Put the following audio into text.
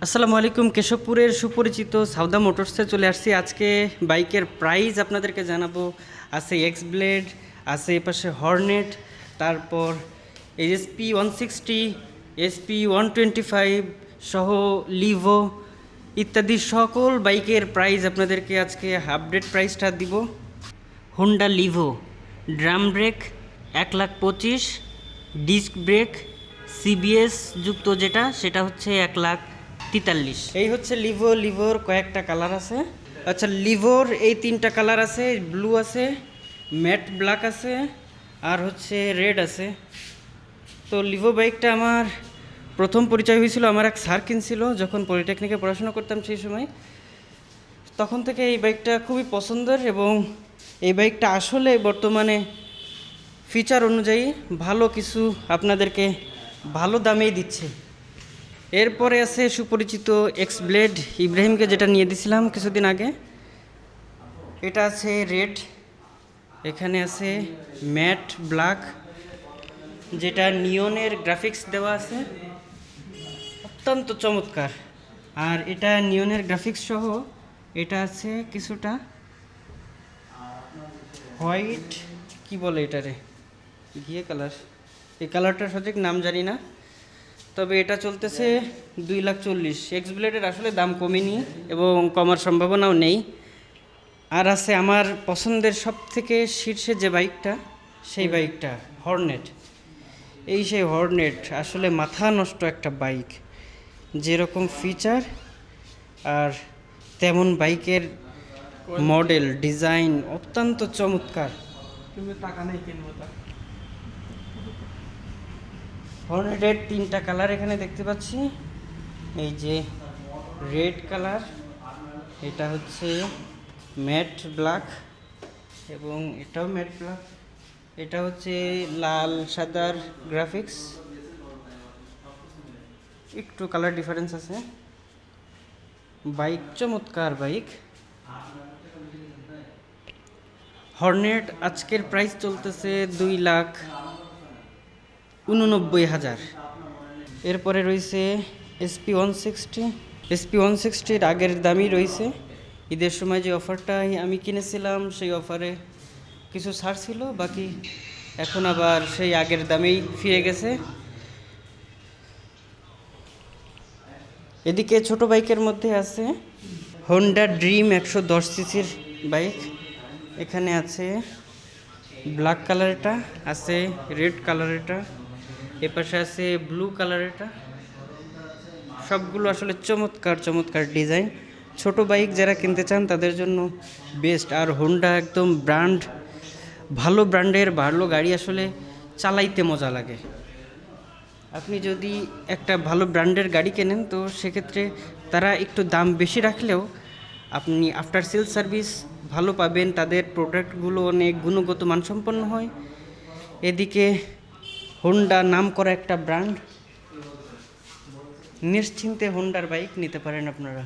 আসসালামু আলাইকুম। কেশবপুরের সুপরিচিত সাউদা মোটরসে চলে আসছি। আজকে বাইকের প্রাইস আপনাদেরকে জানাবো। আছে এক্স ব্লেড, আছে এপাশে হর্নেট, তারপর এসপি 160, এসপি 125 সহ লিভো ইত্যাদি সকল বাইকের প্রাইস আপনাদেরকে আজকে আপডেট প্রাইসটা দিব। Honda Livo drum brake 1,25,000, disc brake CBS যুক্ত যেটা সেটা হচ্ছে 1,43,000। এই হচ্ছে লিভোর কয়েকটা কালার আছে। আচ্ছা, লিভোর এই তিনটা কালার আছে, ব্লু আছে, ম্যাট ব্ল্যাক আছে, আর হচ্ছে রেড আছে। তো লিভো বাইকটা আমার প্রথম পরিচয় হয়েছিল, আমার এক স্যার কিনছিল যখন পলিটেকনিকে পড়াশোনা করতাম সেই সময়। তখন থেকে এই বাইকটা খুবই পছন্দের এবং এই বাইকটা আসলে বর্তমানে ফিচার অনুযায়ী ভালো কিছু আপনাদেরকে ভালো দামেই দিচ্ছে। এরপরে আছে সুপরিচিত এক্স ব্লেড ইব্রাহিমকে, যেটা নিয়ে দিছিলাম কিছুদিন আগে। এটা আছে রেড, এখানে আছে ম্যাট ব্ল্যাক, যেটা নিয়নের গ্রাফিক্স দেওয়া আছে, অত্যন্ত চমৎকার। আর এটা নিয়নের গ্রাফিক্স সহ এটা আছে কিছুটা হোয়াইট, কি বলে এটারে, ঘিয়ে কালার। এই কালারটার সঠিক নাম জানি না, তবে এটা চলতেছে 2,40,000। এক্স ব্লেডের আসলে দাম কমেনি এবং কমার সম্ভাবনাও নেই। আর আছে আমার পছন্দের সব থেকে শীর্ষে যে বাইকটা, সেই বাইকটা হর্নেট। এই সেই হর্নেট, আসলে মাথা নষ্ট একটা বাইক, যেরকম ফিচার আর তেমন বাইকের মডেল ডিজাইন অত্যন্ত চমৎকার। তুমি টাকা নেই কিনবো তা। হর্নেটের তিনটা কালার এখানে দেখতে পাচ্ছি। এই যে রেড কালার, এটা হচ্ছে ম্যাট ব্ল্যাক এবং এটাও ম্যাট ব্ল্যাক, এটা হচ্ছে লাল সাদার গ্রাফিক্স, একটু কালার ডিফারেন্স আছে। বাইক চমৎকার বাইক। হর্নেট আজকের প্রাইস চলতেছে 2,89,000। এরপরে রয়েছে এসপি 160। এসপি 160-র আগের দামই রয়েছে। ঈদের সময় যে অফারটা আমি কিনেছিলাম সেই অফারে কিছু ছাড় ছিল, বাকি এখন আবার সেই আগের দামেই ফিরে গেছে। এদিকে ছোট বাইকের মধ্যে আছে হোন্ডা ড্রিম 110 সিসির বাইক। এখানে আছে ব্ল্যাক কালারেরটা, আছে রেড কালারেরটা, এপাশে আছে ব্লু কালারেরটা। সবগুলো আসলে চমৎকার চমৎকার ডিজাইন। ছোট বাইক যারা কিনতে চান তাদের জন্য বেস্ট। আর হোন্ডা একদম ব্র্যান্ড, ভালো ব্র্যান্ডের ভালো গাড়ি আসলে চালাইতে মজা লাগে। আপনি যদি একটা ভালো ব্র্যান্ডের গাড়ি কেনেন তো সেক্ষেত্রে তারা একটু দাম বেশি রাখলেও আপনি আফটার সেল সার্ভিস ভালো পাবেন। তাদের প্রোডাক্টগুলো অনেক গুণগত মানসম্পন্ন হয়। এদিকে হোন্ডা নাম করা একটা ব্র্যান্ড, নিশ্চিন্তে হোন্ডার বাইক নিতে পারেন আপনারা।